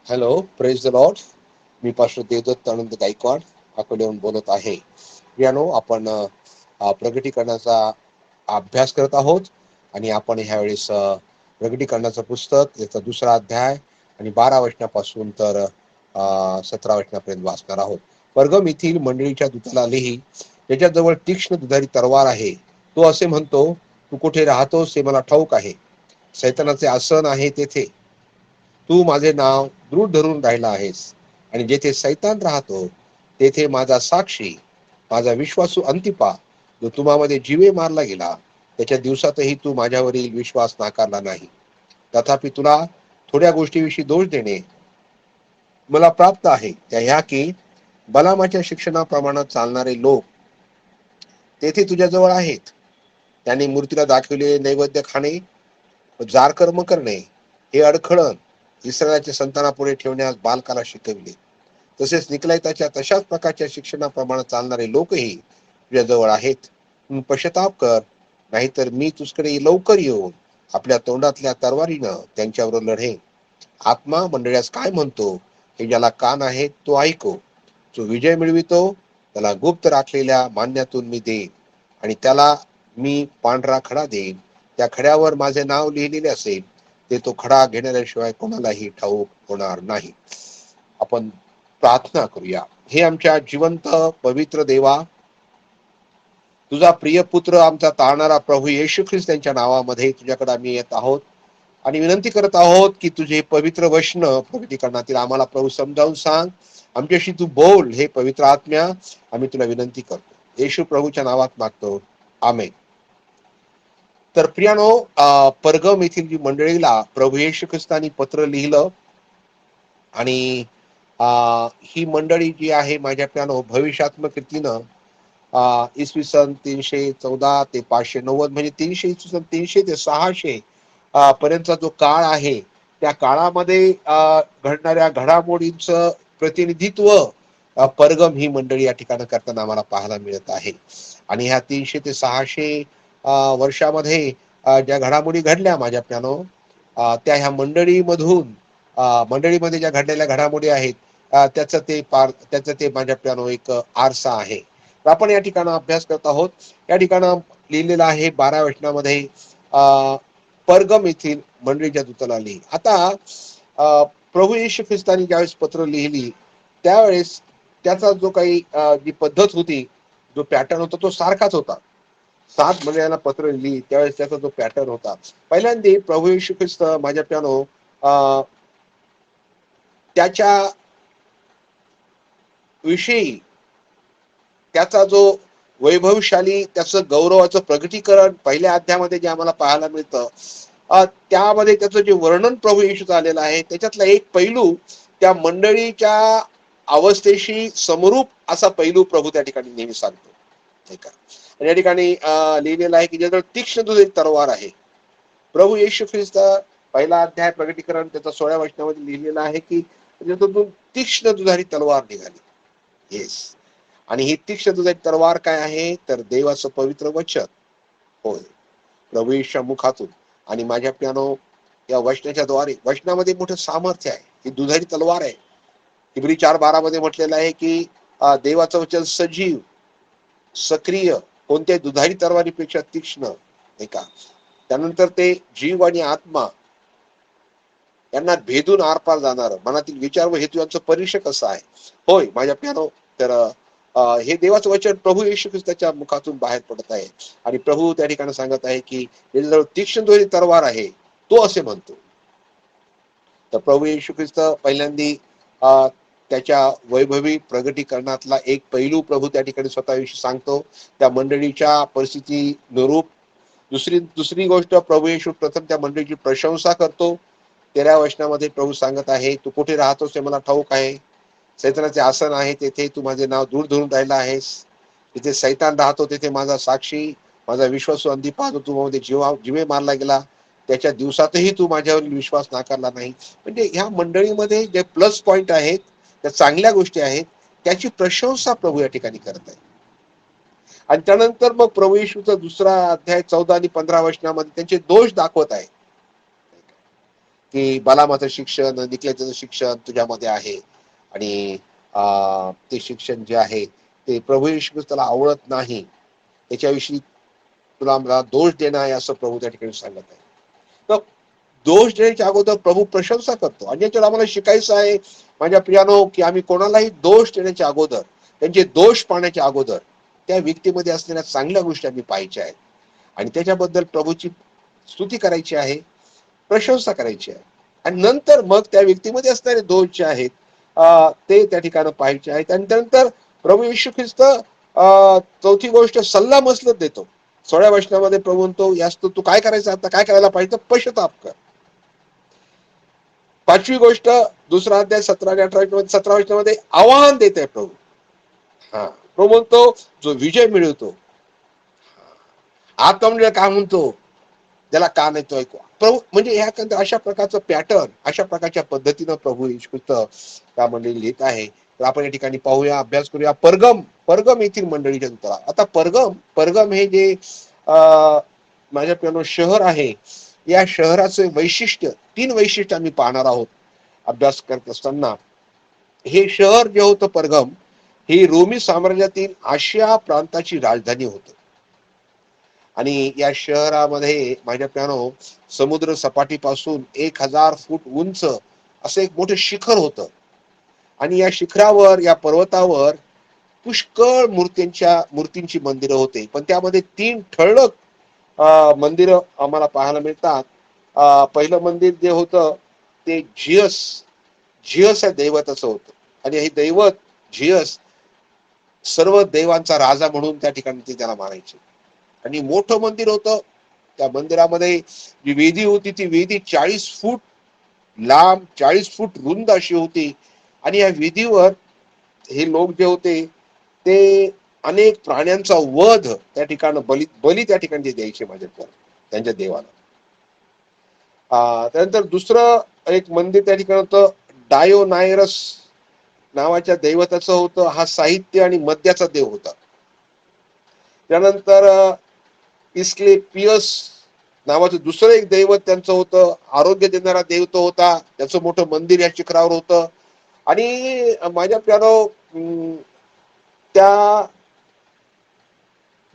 Hello, praise the Lord. मी pastor Devdatta Anand Gaikwad अकोल्याहून बोलत आहे. यानो आपण प्रगटीकरणाचा अभ्यास करत आहोत आणि आपण ह्यावेळेस प्रगटीकरणाचं पुस्तक याचा दुसरा अध्याय आणि 12 वचनापासून तर 17 वचनापर्यंत वाचणार आहोत. परगम येथील मंडळीच्या दूताला लिही, त्याच्याजवळ तीक्ष्ण दुधारी तलवार आहे. तो असे म्हणतो, तू कुठे राहतोस हे मला ठाऊक आहे. सैतानाचे आसन आहे तेथे तू माझे नाव दृढ धरून राहिला आहेस, आणि जेथे सैतान राहतो तेथे माझा साक्षी, माझा विश्वासू अंतिपा, जो तुम्हामध्ये जीवे मारला गेला, त्याच्या दिवसातही तू माझ्यावरील विश्वास नाकारला नाही. तथापि तुला थोड्या गोष्टीविषयी दोष देणे मला प्राप्त आहे. त्या ह्या की बलामाच्या शिक्षणाप्रमाणे चालणारे लोक तेथे तुझ्याजवळ आहेत. त्यांनी मूर्तीला दाखविले नैवेद्य खाणे, जारकर्म करणे, हे अडखळण इस्रायलाच्या संतानापुढे ठेवण्यास बालकाला शिकविले. तसेच निकलाइताच्या तशाच प्रकारच्या शिक्षणाप्रमाणे चालणारे लोकही तुझ्याजवळ आहेत. पश्चाताप कर, नाहीतर मी तुझकडे लवकर येऊन आपल्या तोंडातल्या तलवारीनं त्यांच्यावर लढे. आत्मा मंडळास काय म्हणतो हे ज्याला कान आहे तो ऐको. जो विजय मिळवितो त्याला गुप्त राखलेल्या मान्यातून मी देईन, आणि त्याला मी पांढरा खडा देईन. त्या खड्यावर माझे नाव लिहिलेले असेल. ते तो खडा घेण्याशिवाय कोणालाही ठाऊक होणार नाही. आपण प्रार्थना करूया. हे आमच्या जिवंत पवित्र देवा, तुझा प्रिय पुत्र आमचा तारणारा प्रभू येशू ख्रिस्त त्यांच्या नावामध्ये तुझ्याकडे आम्ही येत आहोत आणि विनंती करत आहोत की तुझे पवित्र वचन प्रगटीकरणातील आम्हाला प्रभू समजावून सांग. आमच्याशी तू बोल हे पवित्र आत्म्या, आम्ही तुला विनंती करतो. येशू प्रभूच्या नावात मागतो, आमेन. तर प्रियानो, परगम येथील जी मंडळीला प्रभू येशू ख्रिस्तानी पत्र लिहिलं, आणि ही मंडळी जी आहे माझ्या प्रियानो भविष्यात्मक रीतीनं इसवी सन 314 ते 590 म्हणजे 300 ते 600 पर्यंतचा जो काळ आहे, त्या काळामध्ये घडणाऱ्या घडामोडींचं प्रतिनिधित्व परगम ही मंडळी या ठिकाणी करताना आम्हाला पाहायला मिळत आहे. आणि ह्या 300 ते 600 वर्षामध्ये ज्या घडामोडी घडल्या माझ्या प्यानो, त्या ह्या मंडळीमध्ये ज्या घडलेल्या घडामोडी आहेत, त्याचं ते माझ्या प्यानो एक आरसा आहे. आपण या ठिकाणी अभ्यास करत आहोत. या ठिकाणी लिहिलेलं आहे 12 वचनामध्ये, परगम येथील मंडळीच्या दूताला लिही. आता प्रभू येशू ख्रिस्तानी ज्यावेळेस पत्र लिहिली त्यावेळेस त्याचा जो काही जी पद्धत होती, जो पॅटर्न होता तो सारखाच होता. 7 मंडळांना पत्र लिहिली त्यावेळेस त्याचा जो पॅटर्न होता, पहिल्यांदा प्रभू येशू ख्रिस्त माझ्या प्यानो त्याच्या विषयी त्याचा जो वैभवशाली त्याचं गौरवाचं प्रगटीकरण पहिल्या अध्यायामध्ये जे आम्हाला पाहायला मिळतं, त्यामध्ये त्याचं जे वर्णन प्रभू येशूचं आलेलं आहे, त्याच्यातला एक पैलू त्या मंडळीच्या अवस्थेशी समरूप असा पैलू प्रभू त्या ठिकाणी नेहमी सांगतो. ठीक आहे. या ठिकाणी लिहिलेलं आहे की ज्याजवळ तीक्ष्ण दुधारी तलवार आहे. प्रभू येशू ख्रिस्त पहिला अध्याय प्रगटीकरण त्याचा 16व्या वचनामध्ये लिहिलेला आहे की त्याच्यातून तीक्ष्ण दुधारी तलवार निघाली. येस. आणि ही तीक्ष्ण दुधारी तलवार काय आहे, तर देवाचं पवित्र वचन होय, प्रभू येशूच्या मुखातून. आणि माझ्या प्यानो या वचनाच्या द्वारे, वचनामध्ये मोठं सामर्थ्य आहे. ही दुधारी तलवार आहे. इब्री 4:12 मध्ये म्हटलेलं आहे की देवाचं वचन सजीव, सक्रिय, कोणत्याही दुधारी तलवारीपेक्षा तीक्ष्ण, नाही का. त्यानंतर ते जीव आणि आत्मा यांना भेदून आरपार जाणार, मनातील विचार व हेतू यांचं परीक्षक असं आहे. होय माझ्या प्यानो, तर हे देवाचं वचन प्रभू येशू ख्रिस्ताच्या मुखातून बाहेर पडत आहे. आणि प्रभू त्या ठिकाणी सांगत आहे की जवळ तीक्ष्ण दुधारी तलवार आहे, तो असे म्हणतो. तर प्रभू येशू ख्रिस्त पहिल्यांदा त्याच्या वैभवी प्रगटीकरणातला एक पैलू प्रभू त्या ठिकाणी स्वतःविषयी सांगतो, त्या मंडळीच्या परिस्थिती अनुरूप. दुसरी गोष्ट, प्रभू येशू प्रथम त्या मंडळीची प्रशंसा करतो. 13व्या वचनामध्ये प्रभू सांगत आहे, तू कुठे राहतोस हे मला ठाऊक आहे. सैतानाचे आसन आहे तेथे तू माझे नाव दूर धरून राहिला आहेस. तिथे सैतान राहतो तेथे माझा साक्षी, माझा विश्वासू अंतिपा, जो तुम्हामध्ये जीवे मारला गेला, त्याच्या दिवसातही तू माझ्यावर विश्वास नाकारला नाही. म्हणजे ह्या मंडळीमध्ये जे प्लस पॉइंट आहेत, त्या चांगल्या गोष्टी आहेत, त्याची प्रशंसा प्रभू या ठिकाणी करत आहे. आणि त्यानंतर मग प्रभू येशूचा दुसरा अध्याय 14 आणि 15 वचनामध्ये त्यांचे दोष दाखवत आहे. की बलामाचं शिक्षण, निकल्याचं शिक्षण तुझ्यामध्ये आहे आणि ते शिक्षण जे आहे ते प्रभू येशू ख्रिस्ताला आवडत नाही, त्याच्याविषयी तुला मला दोष देणं आहे असं प्रभू त्या ठिकाणी सांगत आहे. तर दोष देण्याच्या अगोदर प्रभू प्रशंसा करतो. आणि याच्यावर आम्हाला शिकायचं आहे माझ्या प्रियानो, की आम्ही कोणालाही दोष देण्याच्या अगोदर, त्यांचे दोष पाहण्याच्या अगोदर त्या व्यक्तीमध्ये असलेल्या चांगल्या गोष्टी आम्ही पाहायच्या आहेत आणि त्याच्याबद्दल प्रभूची स्तुती करायची आहे, प्रशंसा करायची आहे. आणि नंतर मग त्या व्यक्तीमध्ये असणारे दोष जे आहेत ते त्या ठिकाणी पाहायचे आहेत. आणि त्यानंतर प्रभू येशू ख्रिस्त चौथी गोष्ट सल्ला मसलत देतो. 16व्या वचनामध्ये प्रभू म्हणतो, यास तू काय करायचं, आता काय करायला पाहिजे, पश्चाताप कर. 5वी गोष्ट, दुसरा अध्याय 17 वचनामध्ये आवाहन देत आहे प्रभू. प्रभू म्हणतो जो विजय मिळवतो. आत्ममंडळ काय म्हणतो, ज्याला का नाही तो ऐकू. प्रभू म्हणजे ह्या अशा प्रकारचं पॅटर्न, अशा प्रकारच्या पद्धतीनं प्रभू येशू ख्रिस्त त्या मंडळी लिहित आहे. तर आपण या ठिकाणी पाहूया, अभ्यास करूया परगम येथील मंडळीच्या दूताला. आता परगम हे जे माझ्या प्रियानो शहर आहे, या शहराचे वैशिष्ट्य, 3 वैशिष्ट्य आम्ही पाहणार आहोत अभ्यास करत असताना. हे शहर जे होतं परगम, ही रोमी साम्राज्यातील आशिया प्रांताची राजधानी होतं. आणि या शहरामध्ये माझ्या प्रियानो समुद्र सपाटीपासून 1000 फूट उंच असं एक मोठं शिखर होतं. आणि या शिखरावर, या पर्वतावर पुष्कळ मूर्तींची मंदिरं होते. पण त्यामध्ये 3 ठळक मंदिरं आम्हाला पाहायला मिळतात. पहिलं मंदिर जे होतं ते झियस या दैवताचं होतं. आणि हे दैवत झियस सर्व देवांचा राजा म्हणून त्या ठिकाणी ते त्याला मानायचे. आणि मोठं मंदिर होतं. त्या मंदिरामध्ये जी वेदी होती, ती वेदी 40 फूट लांब, 40 फूट रुंद अशी होती. आणि या वेदीवर हे लोक जे होते ते अनेक प्राण्यांचा वध त्या ठिकाणी बली त्या ठिकाणी द्यायचे माझ्या त्यांच्या देवाला. त्यानंतर दुसरं एक मंदिर त्या ठिकाणी होतं, डायोनायरस नावाच्या दैवताचं होतं. हा साहित्य आणि मद्याचा देव होता. त्यानंतर इस्क्लेपियस नावाचं दुसरं एक दैवत त्यांचं होतं. आरोग्य देणारा देव तो होता. त्याचं मोठं मंदिर या शिखरावर होतं. आणि माझ्या प्यारो त्या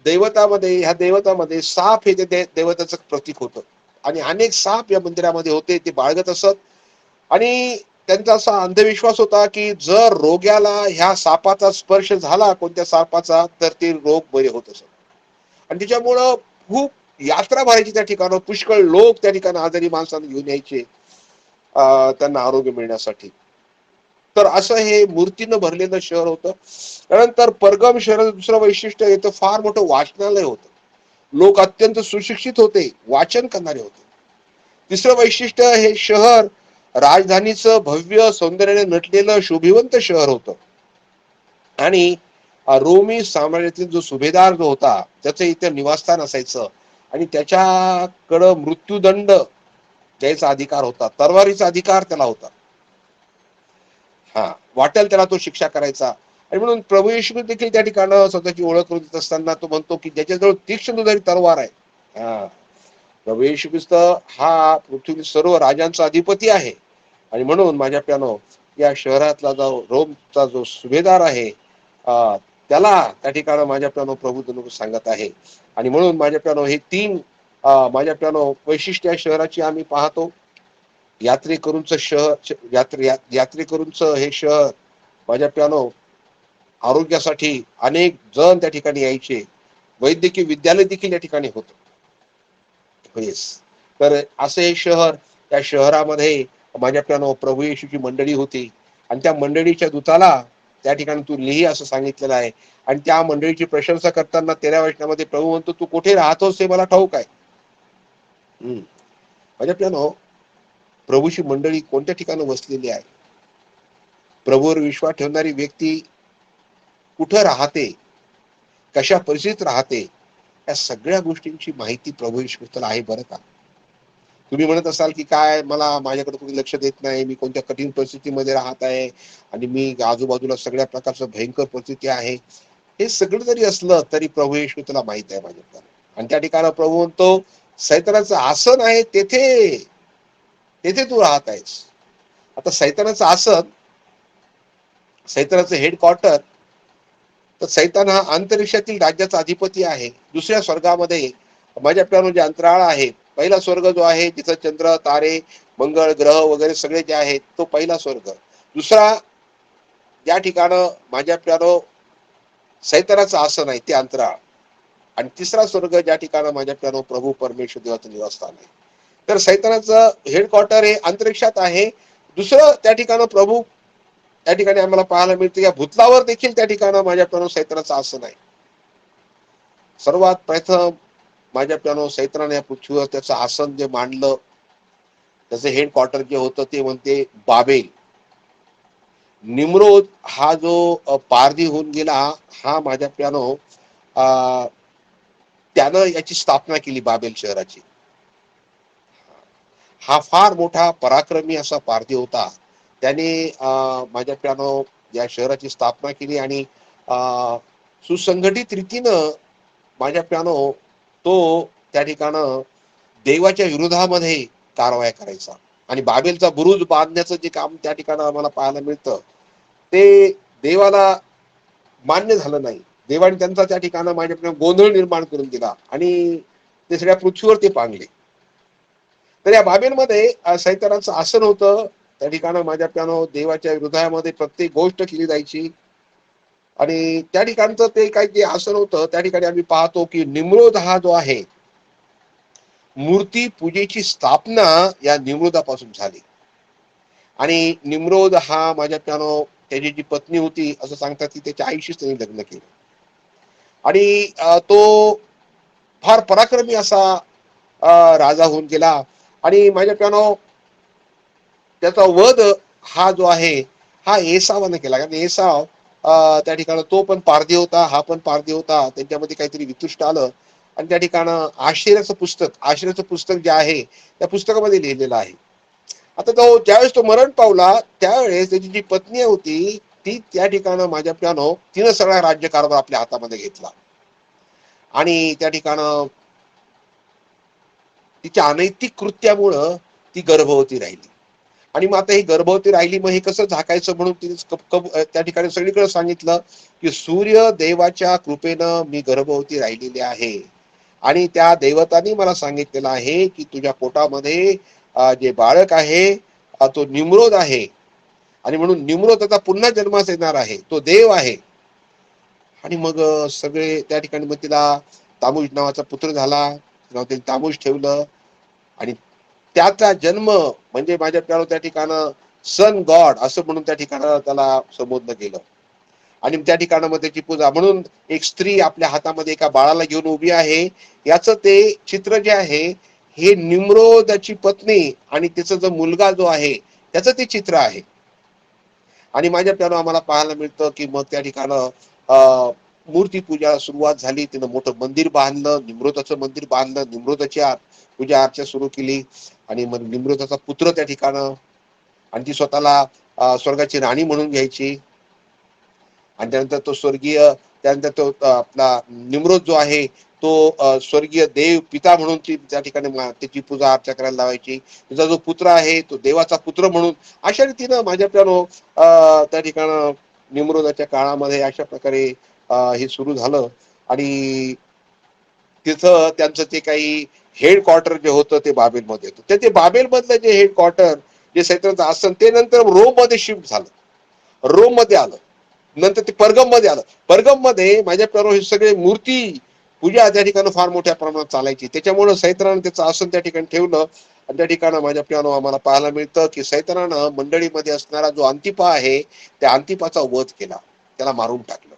ह्या दैवतामध्ये साप हे त्या दैवताचं प्रतीक होतं. आणि अनेक साप या मंदिरामध्ये होते, ते बाळगत असत. आणि त्यांचा असा अंधविश्वास होता की जर रोग्याला ह्या सापाचा स्पर्श झाला, कोणत्या सापाचा, तर ते रोग बरे होत असत. आणि त्याच्यामुळं खूप यात्रा भरायची त्या ठिकाणी. पुष्कळ लोक त्या ठिकाणी आजारी माणसांना घेऊन यायचे त्यांना आरोग्य मिळण्यासाठी. तर असं हे मूर्तीनं भरलेलं शहर होतं. त्यानंतर परगम शहराचं दुसरं वैशिष्ट्य येतं, फार मोठं वाचनालय होतं. लोक अत्यंत सुशिक्षित होते, वाचन करणारे होते. तिसरं वैशिष्ट्य, हे शहर राजधानीचं भव्य सौंदर्याने नटलेलं शोभिवंत शहर होतं. आणि रोमी साम्राज्यातील जो सुभेदार जो होता, त्याचं इथे निवासस्थान असायचं. आणि त्याच्याकडं मृत्यूदंड द्यायचा अधिकार होता, तलवारीचा अधिकार त्याला होता. वाटेल त्याला तो शिक्षा करायचा. आणि म्हणून प्रभू येशू देखील त्या ठिकाणी स्वतःची ओळख करून देत असताना तो म्हणतो की ज्याच्याजवळ तीक्ष्ण दुधारी तलवार आहे. प्रभू येशू ख्रिस्त हा पृथ्वी सर्व राजांचा अधिपती आहे. आणि म्हणून माझ्या प्यानो या शहरातला जो रोमचा जो सुभेदार आहे, त्याला त्या ठिकाणी माझ्या प्यानो प्रभू सांगत आहे. आणि म्हणून माझ्या प्यानो हे 3 माझ्या प्यानो वैशिष्ट्य शहराची आम्ही पाहतो. यात्रेकरूंचं यात्रेकरूंचं हे शहर माझ्या प्यानो आरोग्यासाठी अनेक जण त्या ठिकाणी यायचे. वैद्यकीय विद्यालय देखील या ठिकाणी होतं. तर असं हे शहर, त्या शहरामध्ये माझ्या प्यानो प्रभू येशूची मंडळी होती. आणि त्या मंडळीच्या दूताला त्या ठिकाणी तू लिही असं सांगितलेलं आहे. आणि त्या मंडळीची प्रशंसा करताना 13व्या वचनामध्ये प्रभू म्हणतो, तू कुठे राहतोस हे मला ठाऊक आहे. माझ्या प्यानो प्रभूची मंडळी कोणत्या ठिकाणी वसलेली आहे, प्रभूवर विश्वास ठेवणारी व्यक्ती कुठं राहते, कशा परिस्थितीत राहते, या सगळ्या गोष्टींची माहिती प्रभू येशू ख्रिस्ताला आहे बरं का. तुम्ही म्हणत असाल की काय, मला माझ्याकडे कोणी लक्ष देत नाही, मी कोणत्या कठीण परिस्थितीमध्ये राहत आहे आणि मी आजूबाजूला सगळ्या प्रकारचं भयंकर परिस्थिती आहे. हे सगळं जरी असलं तरी प्रभू येशू ख्रिस्ताला माहित आहे माझ्याकडे. आणि त्या ठिकाणी प्रभू म्हणतो, सैतानाचं आसन आहे तेथे तेथे तू राहत आहेस. आता सैतानाचं आसन, सैतानाचं हेडक्वार्टर, तर सैतान हा अंतरिक्षातील राज्याचा अधिपती आहे. दुसऱ्या स्वर्गामध्ये माझ्या प्रियानो जे अंतराळ आहे, पहिला स्वर्ग जो आहे तिथं चंद्र, तारे, मंगळ ग्रह वगैरे सगळे जे आहेत, तो पहिला स्वर्ग. दुसरा ज्या ठिकाणं माझ्या प्रियानो सैतानाचं आसन आहे ते अंतराळ. आणि तिसरा स्वर्ग ज्या ठिकाणं माझ्या प्रियानो प्रभू परमेश्वर देवाचं निवासस्थान आहे. तर सैतानाचं हेडक्वार्टर हे अंतरिक्षात आहे. दुसरं त्या ठिकाणं प्रभू त्या ठिकाणी आम्हाला पाहायला मिळतं, या भूतलावर देखील त्या ठिकाणं माझ्या प्रियानो सैतानाचं आसन आहे. सर्वात प्रथम माझ्या प्रियानो सैतानाने या पृथ्वीवर त्याचं आसन जे मांडलं, त्याचं हेडक्वार्टर जे होतं ते म्हणते बाबेल. निम्रोद हा जो पारधी होऊन गेला, हा माझ्या प्रियानो त्यानं याची स्थापना केली बाबेल शहराची. हा फार मोठा पराक्रमी असा पारधी होता. त्याने माझ्या प्रियानो या शहराची स्थापना केली आणि सुसंघटित रीतीनं माझ्या प्रियानो तो त्या ठिकाणं देवाच्या विरोधामध्ये कारवाया करायचा. आणि बाबेलचा बुरुज बांधण्याचं जे काम त्या ठिकाणं आम्हाला पाहायला मिळतं, ते देवाला मान्य झालं नाही. देवाने त्यांचा त्या ठिकाणं माझ्या गोंधळ निर्माण करून दिला आणि ते सगळ्या पृथ्वीवर ते पांगले. तर या बाबेलमध्ये सैतानाचं आसन होतं. त्या ठिकाणं माझ्या प्रियानो देवाच्या हृदयामध्ये प्रत्येक गोष्ट केली जायची. आणि त्या ठिकाणचं ते काही जे आसन होतं, त्या ठिकाणी आम्ही पाहतो की निम्रोद हा जो आहे, मूर्ती पूजेची स्थापना या निम्रोदापासून झाली. आणि निम्रोद हा माझ्या प्रियानो त्याची जी पत्नी होती, असं सांगतात की त्याच्या आईशीच त्यांनी लग्न केलं. आणि तो फार पराक्रमी असा राजा होऊन गेला. आणि माझ्या प्रियानो त्याचा वध हा जो आहे, हा एसावानं केला. कारण एसाव त्या ठिकाणी तो पण पारधी होता, हा पण पारधी होता. त्यांच्यामध्ये काहीतरी वितुष्ट आलं आणि त्या ठिकाणं आश्चर्याचं पुस्तक जे आहे, त्या पुस्तकामध्ये लिहिलेलं आहे. आता तो ज्यावेळेस तो मरण पावला, त्यावेळेस त्याची जी पत्नी होती, ती त्या ठिकाणं माझ्या प्रियानो तिनं सगळा राज्यकारभार आपल्या हातामध्ये घेतला. आणि त्या ठिकाणं तिच्या अनैतिक कृत्यामुळं ती गर्भवती राहिली. आणि मग आता ही गर्भवती राहिली, मग हे कसं झाकायचं म्हणून तिने त्या ठिकाणी सगळीकडे सांगितलं की सूर्य देवाच्या कृपेनं मी गर्भवती राहिलेली आहे. आणि त्या दैवताने मला सांगितलेलं आहे की तुझ्या पोटामध्ये जे बाळक आहे तो निम्रोद आहे. आणि म्हणून निम्रोद आता पुन्हा जन्मास येणार आहे, तो देव आहे. आणि मग सगळे त्या ठिकाणी मग तिला तामूज नावाचा पुत्र झाला, नाव त्यांनी तामूज ठेवलं. आणि त्याचा जन्म म्हणजे माझ्या प्यारो त्या ठिकाणं सन गॉड असं म्हणून त्या ठिकाणं त्याला संबोधलं गेलं. आणि त्या ठिकाणं मग त्याची पूजा म्हणून एक स्त्री आपल्या हातामध्ये एका बाळाला घेऊन उभी आहे, याचं ते चित्र जे आहे, हे निम्रोदाची पत्नी आणि तिचा जो मुलगा जो आहे त्याचं ते चित्र आहे. आणि माझ्या प्यारो आम्हाला पाहायला मिळतं की मग त्या ठिकाणं मूर्ती पूजा सुरुवात झाली. तिनं मोठं मंदिर बांधलं, निम्रोदाचं मंदिर बांधलं, निम्रोदाची पूजा अर्चा सुरू केली. आणि मग निम्रोदाचा पुत्र त्या ठिकाणं, आणि ती स्वतःला स्वर्गाची राणी म्हणून घ्यायची. आणि त्यानंतर तो स्वर्गीय, त्यानंतर तो आपला निम्रोद जो आहे तो स्वर्गीय देव पिता म्हणून ती त्या ठिकाणी त्याची पूजा अर्चा करायला लावायची. तिचा जो पुत्र आहे तो देवाचा पुत्र म्हणून. अशा रीतीनं माझ्या प्यानो त्या ठिकाणं निम्रोदाच्या काळामध्ये अशा प्रकारे हे सुरू झालं. आणि तिथं त्यांचं ते काही हेडक्वार्टर जे होतं ते बाबेलमध्ये होतं. ते बाबेलमधलं जे हेडक्वार्टर, जे सैतानाचं आसन, ते नंतर रोम मध्ये शिफ्ट झालं, रोम मध्ये आलं. नंतर ते परगम मध्ये आलं. परगम मध्ये माझ्या प्यारो हे सगळे मूर्ती पूजा त्या ठिकाणी फार मोठ्या प्रमाणात चालायची. त्याच्यामुळे सैतानानं त्याचं आसन त्या ठिकाणी ठेवलं. आणि त्या ठिकाणी माझ्या प्यानो आम्हाला पाहायला मिळतं की सैतानानं मंडळीमध्ये असणारा जो अंतिपा आहे, त्या अंतिपाचा वध केला, त्याला मारून टाकलं.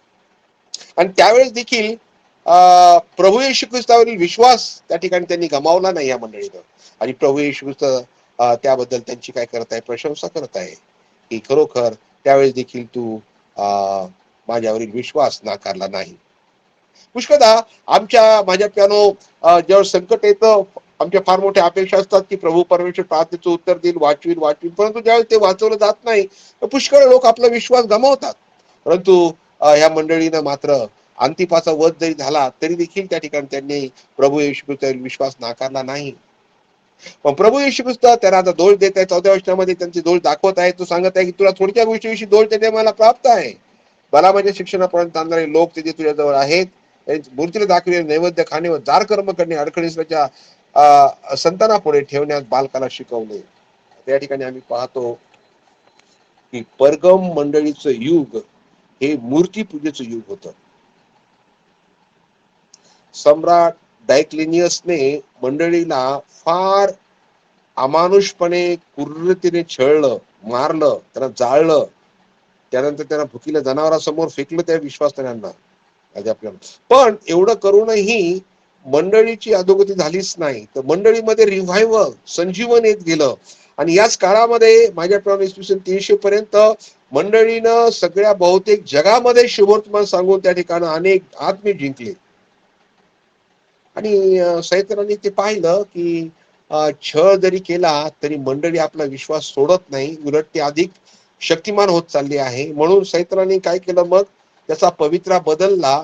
आणि त्यावेळेस देखील प्रभू येशू ख्रिस्तावरील विश्वास त्या ठिकाणी त्यांनी गमावला नाही या मंडळीनं. आणि प्रभू येशू ख्रिस्त त्याबद्दल त्यांची काय करत आहे, प्रशंसा करत आहे की खरोखर त्यावेळेस देखील तू माझ्यावरील विश्वास नाकारला नाही. पुष्कदा माझ्या प्यानो जेव्हा संकट येतं, आमच्या फार मोठ्या अपेक्षा असतात की प्रभू परमेश्वर प्रार्थनेचं उत्तर देईल, वाचवील, परंतु ज्यावेळेस ते वाचवलं जात नाही, पुष्कळ लोक आपला विश्वास गमावतात. परंतु ह्या मंडळीनं मात्र अंतिपाचा वध जरी झाला तरी देखील त्या ठिकाणी त्यांनी प्रभू येशू ख्रिस्तावरील विश्वास नाकारला नाही. पण प्रभू येशू ख्रिस्त त्यांना आता दोष देत आहे. 14व्या वचनामध्ये त्यांचे दोष दाखवत आहे. तो सांगत आहे की तुला थोडक्या गोष्टीविषयी दोष देणे मला प्राप्त आहे. मला माझ्या शिक्षणापर्यंत आणणारे लोक ते तुझ्याजवळ आहेत. मूर्तीला दाखविलेले नैवेद्य खाणे व जार कर्म करणे अडखळीच्या संतानापुढे ठेवण्यास बालकाला शिकवले. त्या ठिकाणी आम्ही पाहतो की परगम मंडळीचं युग हे मूर्तीपूजेचं युग होतं. सम्राट डायक्लिनियसने मंडळीला फार अमानुषपणे क्रूरतेने छळलं, मारलं, त्यांना जाळलं. त्यानंतर त्यांना भुकीला जनावरांसमोर फेकलं त्या विश्वासणाऱ्यांना. पण एवढं करूनही मंडळीची अधोगती झालीच नाही. तर मंडळीमध्ये रिव्हायवल, संजीवन येत गेलं. आणि याच काळामध्ये माझ्याप्रमाणे इसवी सन 300 पर्यंत मंडळीनं सगळ्या बहुतेक जगामध्ये शुभवर्तमान सांगून त्या ठिकाणी अनेक आत्मे जिंकले. आणि सैतानाने ते पाहिलं की छळ जरी केला तरी मंडळी आपला विश्वास सोडत नाही, उलट ते अधिक शक्तिमान होत चालली आहे. म्हणून सैतानाने काय केलं, मग त्याचा पवित्रा बदलला,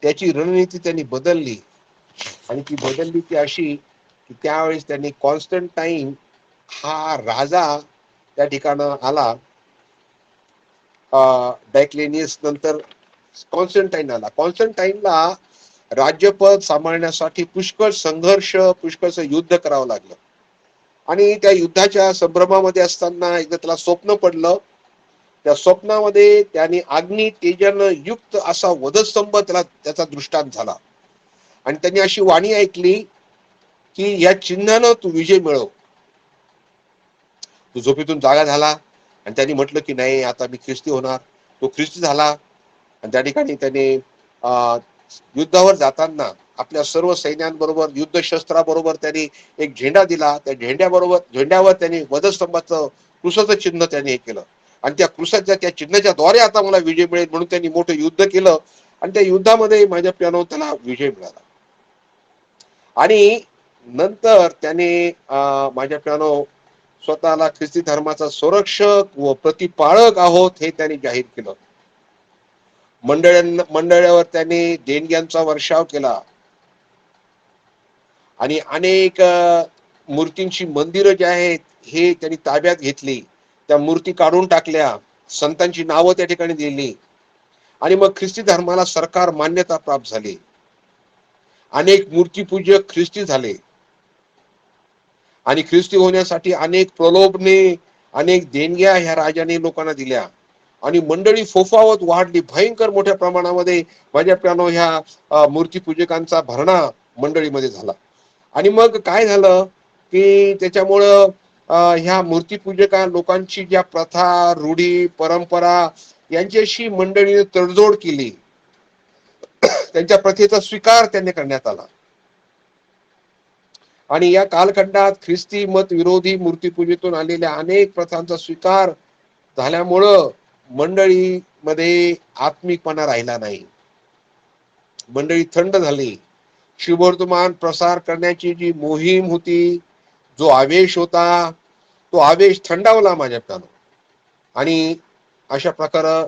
त्याची रणनीती त्यांनी बदलली. आणि ती बदलली ती अशी की त्यावेळेस त्यांनी कॉन्स्टंटाईन हा राजा त्या ठिकाणं आला. डायक्लेनियस नंतर कॉन्स्टंटाईन आला. कॉन्स्टंटाईनला राज्यपद सांभाळण्यासाठी पुष्कळ संघर्ष, पुष्कळचं युद्ध करावं लागलं. आणि त्या युद्धाच्या संभ्रमामध्ये असताना एकदा त्याला स्वप्न पडलं. त्या स्वप्नामध्ये त्याने अग्नी तेजानं युक्त असा वधस्तंभ त्याचा दृष्टांत झाला. आणि त्यांनी अशी वाणी ऐकली की या चिन्हानं तू विजय मिळव. तो झोपेतून जागा झाला आणि त्यांनी म्हटलं की नाही, आता मी ख्रिस्ती होणार. तो ख्रिस्ती झाला. आणि त्या ठिकाणी त्याने युद्धावर जाताना आपल्या सर्व सैन्यांबरोबर, युद्धशस्त्राबरोबर त्यांनी एक झेंडा दिला. त्या झेंड्यावर त्यांनी वधस्तंभाचं क्रूसाचं चिन्ह त्यांनी हे केलं. आणि त्या क्रूसाच्या त्या चिन्हाच्या द्वारे आता मला विजय मिळेल म्हणून त्यांनी मोठं युद्ध केलं. आणि त्या युद्धामध्ये माझ्या प्यानो त्याला विजय मिळाला. आणि नंतर त्याने माझ्या प्यानो स्वतःला ख्रिस्ती धर्माचा संरक्षक व प्रतिपाळक आहोत हे त्यांनी जाहीर केलं. मंडळावर त्यांनी देणग्यांचा वर्षाव केला. आणि अनेक मूर्तींची मंदिरं जी आहेत हे त्यांनी ताब्यात घेतली. त्या मूर्ती काढून टाकल्या, संतांची नावं त्या ठिकाणी दिली. आणि मग ख्रिस्ती धर्माला सरकार मान्यता प्राप्त झाली. अनेक मूर्तीपूजक ख्रिस्ती झाले. आणि ख्रिस्ती होण्यासाठी अनेक प्रलोभने, अनेक देणग्या ह्या राजाने लोकांना दिल्या. आणि मंडळी फोफावत वाढली. भयंकर मोठ्या प्रमाणामध्ये माझ्या प्यानो ह्या मूर्तीपूजकांचा भरणा मंडळीमध्ये झाला. आणि मग काय झालं की त्याच्यामुळं ह्या मूर्तीपूजका लोकांची ज्या प्रथा, रूढी, परंपरा यांच्याशी मंडळीने तडजोड केली. त्यांच्या प्रथेचा स्वीकार त्यांनी करण्यात आला. आणि या कालखंडात ख्रिस्ती मत विरोधी मूर्तीपूजेतून आलेल्या अनेक प्रथांचा स्वीकार झाल्यामुळं मंडळीमध्ये आत्मिकपणा राहिला नाही. मंडळी थंड झाली. शुभवर्तमान प्रसार करण्याची जी मोहीम होती, जो आवेश होता, तो आवेश थंडावला माझ्या प्यानो. आणि अशा प्रकारे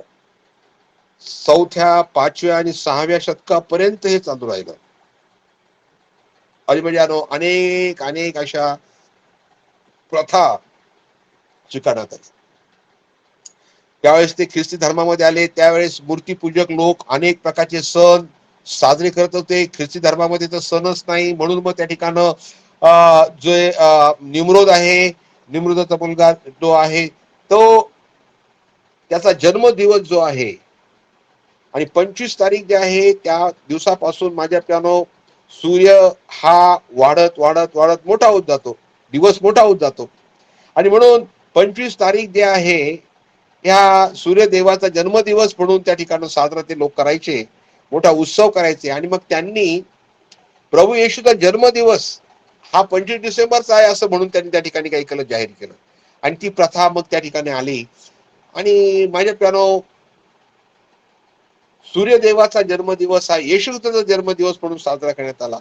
4थ्या, 5व्या आणि 6व्या शतकापर्यंत हे चालू राहिलं. अनेक अनेक अशा प्रथा चिकारात आली. त्यावेळेस ते ख्रिस्ती धर्मामध्ये आले. त्यावेळेस मूर्तीपूजक लोक अनेक प्रकारचे सण साजरे करत होते. ख्रिस्ती धर्मामध्ये तर सणच नाही. म्हणून मग त्या ठिकाणं जे निम्रोद आहे, निम्रोदाचा मुलगा जो आहे तो, त्याचा जन्मदिवस जो आहे आणि 25 तारीख जे आहे त्या दिवसापासून माझ्या प्यानो सूर्य हा वाढत वाढत वाढत मोठा होत जातो. दिवस मोठा होत जातो. आणि म्हणून 25 तारीख जे आहे ह्या सूर्यदेवाचा जन्मदिवस म्हणून त्या ठिकाणी साजरा ते लोक करायचे. मोठा उत्सव करायचे. आणि मग त्यांनी प्रभू येशूचा जन्मदिवस हा 25 डिसेंबरचा आहे असं म्हणून त्यांनी त्या ठिकाणी काही केलं, जाहीर केलं. आणि ती प्रथा मग त्या ठिकाणी आली. आणि माझ्या प्यानो सूर्यदेवाचा जन्मदिवस हा येशू ख्रिस्ताचा जन्मदिवस म्हणून साजरा करण्यात आला.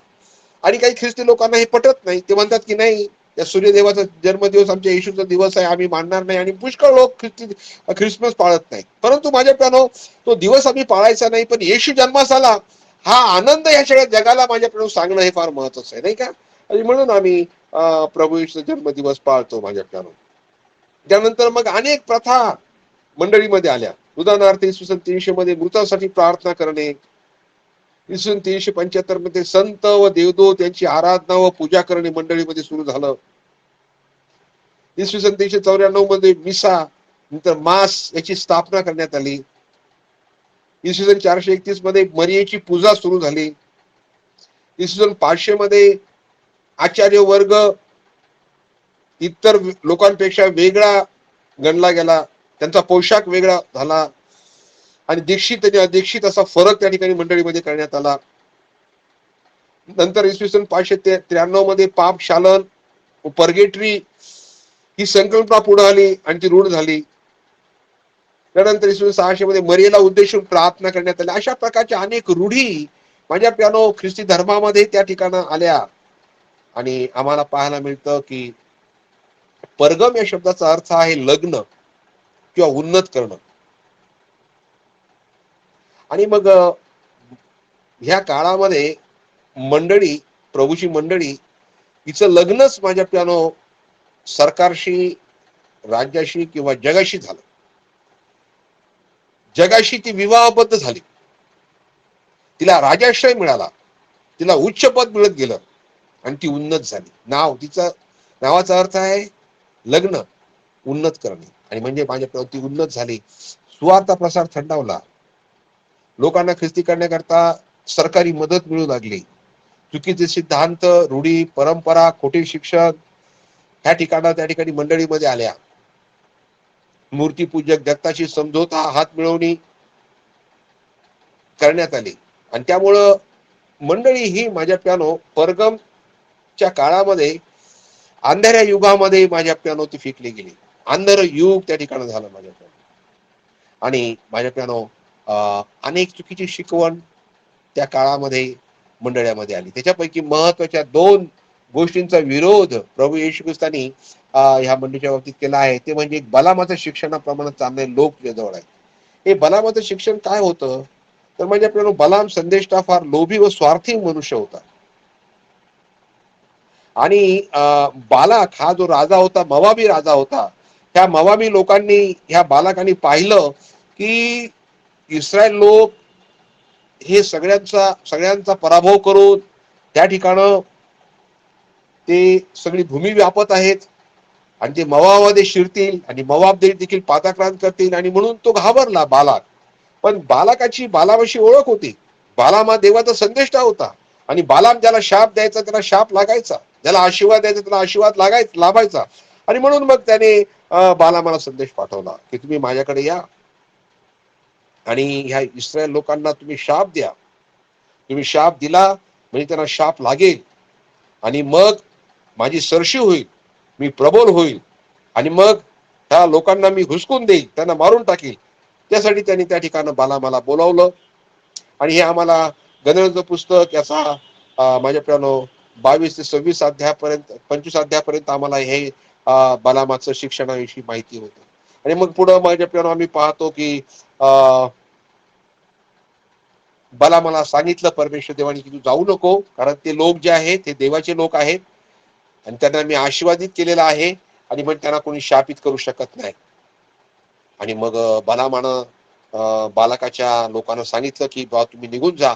आणि काही ख्रिस्ती लोकांना हे पटत नाही. ते म्हणतात की नाही, त्या सूर्यदेवाचा जन्मदिवस आमच्या येशूचा दिवस आहे, आम्ही मानणार नाही. आणि पुष्कळ लोक ख्रिसमस पाळत नाही. परंतु माझ्या प्यानो तो दिवस आम्ही पाळायचा नाही, पण येशू जन्मास आला हा आनंद या सगळ्या जगाला माझ्या प्यानो सांगणं हे फार महत्वाचं आहे, नाही का. आणि म्हणून आम्ही प्रभू येशूचा जन्मदिवस पाळतो माझ्या प्यानो. त्यानंतर मग अनेक प्रथा मंडळीमध्ये आल्या. उदाहरणार्थ इसवी सन 300 मध्ये मृतासाठी प्रार्थना करणे, इसवी सन 375 मध्ये संत व देवदूत यांची आराधना व पूजा करणे मंडळीमध्ये सुरू झालं. इसवी सन 394 मध्ये मिसा नंतर मास याची स्थापना करण्यात आली. इसवी सन 431 मध्ये मरियेची पूजा सुरू झाली. इसवी सन 500 मध्ये आचार्य वर्ग इतर लोकांपेक्षा वेगळा गणला गेला, त्यांचा पोशाख वेगळा झाला आणि दीक्षित आणि अदीक्षित असा फरक त्या ठिकाणी मंडळीमध्ये करण्यात आला. नंतर इसवी सन 593 मध्ये पाप शालन पर्गेटरी ही संकल्पना पुढे आली आणि ती रूढ झाली. त्यानंतर इसवी सन 600 मध्ये मरियेला उद्देशून प्रार्थना करण्यात आली. अशा प्रकारच्या अनेक रूढी माझ्या प्यानो ख्रिस्ती धर्मामध्ये त्या ठिकाणी आल्या. आणि आम्हाला पाहायला मिळतं की परगम या शब्दाचा अर्थ आहे लग्न किंवा उन्नत करणं. आणि मग ह्या काळामध्ये मंडळी, प्रभूची मंडळी हिचं लग्नच माझ्या प्यानो सरकारशी, राज्याशी किंवा जगाशी झालं. जगाशी ती विवाहबद्ध झाली, तिला राजाश्रय मिळाला, तिला उच्च पद मिळत गेलं आणि ती उन्नत झाली. तिचा नावाचा अर्थ आहे लग्न, उन्नत करणे. आणि म्हणजे माझ्या ती उन्नत झाली. सुवार्थ प्रसार थंडावला, लोकांना ख्रिस्ती करण्याकरता सरकारी मदत मिळू लागली. चुकीचे सिद्धांत, रूढी, परंपरा, खोटे शिक्षण ह्या त्या ठिकाणी मंडळीमध्ये आल्या. मूर्तीपूजक दत्ताची समझोता, हात मिळवणी करण्यात आली. आणि त्यामुळं मंडळी ही माझ्या प्यानो परगमच्या काळामध्ये अंधाऱ्या युगामध्ये माझ्या प्यानो ती फेकली गेली. अंधार युग त्या ठिकाणी झालं माझ्या प्यानो. आणि माझ्या प्यानो अनेक चुकीची शिकवण त्या काळामध्ये मंडळामध्ये आली. त्याच्यापैकी महत्वाच्या 2 गोष्टींचा विरोध प्रभू येशू ख्रिस्तानी ह्या मंडळीच्या बाबतीत केला आहे. ते म्हणजे बलामाचं शिक्षणाप्रमाणे चालणारे लोक जवळ आहे. हे बलामाचं शिक्षण काय होतं तर म्हणजे आपल्याला बलाम संदेष्टा फार लोभी व स्वार्थी मनुष्य होता. आणि बालाक हा जो राजा होता, मवाबी राजा होता, त्या मवाबी लोकांनी ह्या बालाकांनी पाहिलं की इस्रायल लोक हे सगळ्यांचा पराभव करून त्या ठिकाणं ते सगळी भूमी व्यापत आहेत आणि ते मवाबमध्ये शिरतील आणि मवाब देखील पादाक्रांत करतील. आणि म्हणून तो घाबरला बालाक. पण बालाकाची बालामाशी ओळख होती. बालाम हा देवाचा संदेष्टा होता आणि बालाम ज्याला शाप द्यायचा त्याला शाप लागायचा, ज्याला आशीर्वाद द्यायचा त्याला आशीर्वाद लाभायचा. आणि म्हणून मग त्याने बालामाला संदेश पाठवला की तुम्ही माझ्याकडे या आणि ह्या इस्रायल लोकांना तुम्ही शाप द्या. तुम्ही शाप दिला म्हणजे त्यांना शाप लागेल आणि मग माझी सरशी होईल, मी प्रबल होईल आणि मग ह्या लोकांना मी हुसकून देईल, त्यांना मारून टाकील. त्यासाठी त्यांनी त्या ठिकाणी बालामाला बोलावलं. आणि हे आम्हाला गणराज्य पुस्तक याचा माझ्या प्यानो 22 ते 26 अध्यायापर्यंत 25 अध्यायापर्यंत आम्हाला हे बलामाचं शिक्षणाविषयी माहिती होतं. आणि मग पुढं माझ्या प्यानो आम्ही पाहतो की बलामाला सांगितलं परमेश्वर देवाने की तू जाऊ नको, कारण ते लोक जे आहेत ते देवाचे लोक आहेत आणि त्यांना मी आशीर्वादित केलेला आहे आणि मग त्यांना कोणी शापित करू शकत नाही. आणि मग बलामानं बालकाच्या लोकांना सांगितलं की बा तुम्ही निघून जा,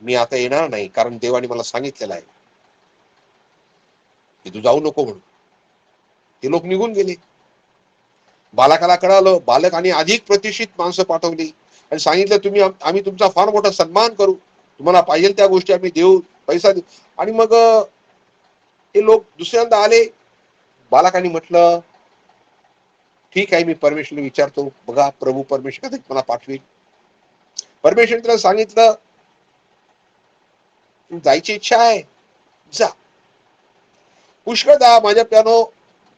मी आता येणार नाही, कारण देवाने मला सांगितलेलं आहे की तू जाऊ नको म्हणून. ते लोक निघून गेले. बालकाला कळालं. बालकाने अधिक प्रतिष्ठित माणसं पाठवली आणि सांगितलं तुम्ही आम्ही तुमचा फार मोठा सन्मान करू, तुम्हाला पाहिजे त्या गोष्टी आम्ही देऊ, पैसा देऊ. आणि मग हे लोक दुसऱ्यांदा आले. बालकाने म्हटलं ठीक आहे, मी परमेश्वरला विचारतो, बघा प्रभू परमेश्वर कधी मला पाठवेल. परमेश्वर त्याला सांगितलं जायची इच्छा आहे जा. पुष्कळदा माझ्या प्यानो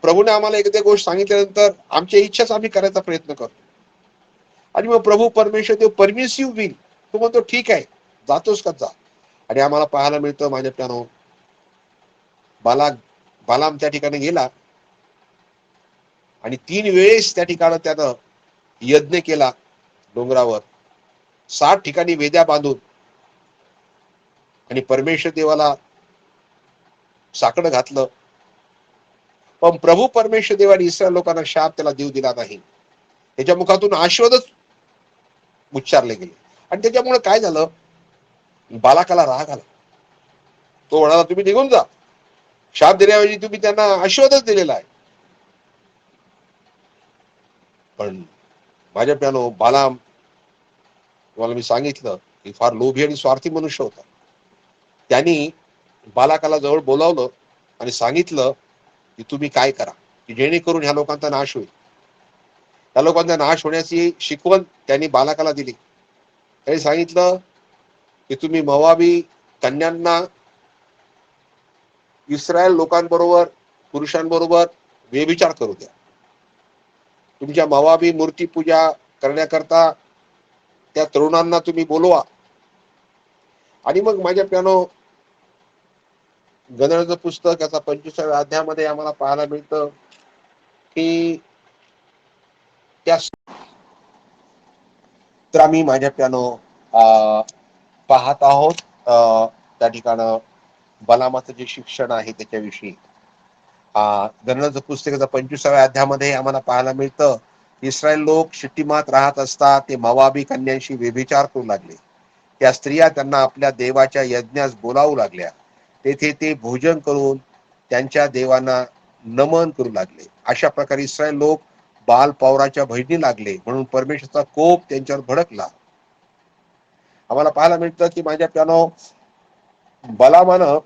प्रभूने आम्हाला एखाद्या गोष्ट सांगितल्यानंतर आमच्या इच्छाच आम्ही करायचा प्रयत्न करतो आणि मग प्रभू परमेश्वर देव परमिसिव्ह होईल, तो म्हणतो ठीक आहे जातोस का जा. आणि आम्हाला पाहायला मिळतं माझ्या प्यानो बालाम त्या ठिकाणी गेला आणि 3 वेळेस त्या ठिकाणी त्यानं यज्ञ केला डोंगरावर, 7 ठिकाणी वेद्या बांधून. आणि परमेश्वर देवाला साकडं घातलं पण प्रभू परमेश्वर देवाने इस्रायल लोकांना शाप त्याला देऊ दिला नाही. त्याच्या मुखातून आशीर्वादच उच्चारले गेले. आणि त्याच्यामुळे काय झालं, बालाकाला राग आला. तो म्हणाला तुम्ही निघून जा, शाप देण्याऐवजी तुम्ही त्यांना आशीर्वादच दिलेला आहे. पण माझ्या प्यानो बालाम, तुम्हाला मी सांगितलं की फार लोभी आणि स्वार्थी मनुष्य होता. त्यांनी बालाकाला जवळ बोलावलं आणि सांगितलं की तुम्ही काय करा की जेणेकरून ह्या लोकांचा नाश होईल. त्या लोकांचा नाश होण्याची शिकवण त्यांनी बालाकाला दिली. त्यांनी सांगितलं की तुम्ही मोवाबी कन्यांना इस्रायल लोकांबरोबर, पुरुषांबरोबर व्यभिचार करू द्या. तुमच्या मोवाबी मूर्ती पूजा करण्याकरता त्या तरुणांना तुम्ही बोलवा. आणि मग माझ्या प्यानो गणराचं पुस्तक याचा 25व्या अध्यायामध्ये आम्हाला पाहायला मिळतं की त्या, तर आम्ही माझ्या प्यानो पाहत आहोत त्या ठिकाणं बलामाचं जे शिक्षण आहे त्याच्याविषयी. गणराचं पुस्तकाचा 25व्या अध्यायामध्ये आम्हाला पाहायला मिळतं, इस्रायल लोक शिट्टीमात राहत असतात ते मोवाबी कन्यांशी व्यभिचार करू लागले. त्या स्त्रिया त्यांना आपल्या देवाच्या यज्ञास बोलावू लागल्या. तेथे ते भोजन करून त्यांच्या देवांना नमन करू लागले. अशा प्रकारे इस्रायल लोक बाल पौराच्या बहिणी लागले, म्हणून परमेश्वराचा कोप त्यांच्यावर भडकला. आम्हाला पाहायला मिळतं की माझ्या प्यानो बलामानं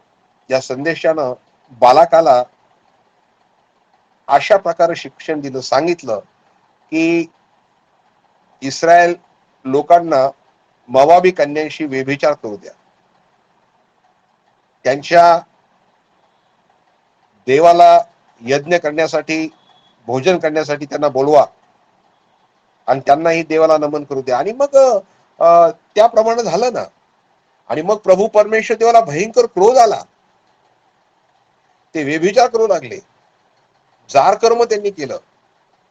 या संदेशानं बालाकाला अशा प्रकारे शिक्षण दिलं, सांगितलं की इस्रायल लोकांना मोवाबी कन्यांशी व्यभिचार करू द्या, त्यांच्या देवाला यज्ञ करण्यासाठी, भोजन करण्यासाठी त्यांना बोलवा आणि त्यांनाही देवाला नमन करू द्या. आणि मग त्याप्रमाणे झालं ना. आणि मग प्रभू परमेश्वर देवाला भयंकर क्रोध आला. ते व्यभिचार करू लागले, जार कर्म त्यांनी केलं,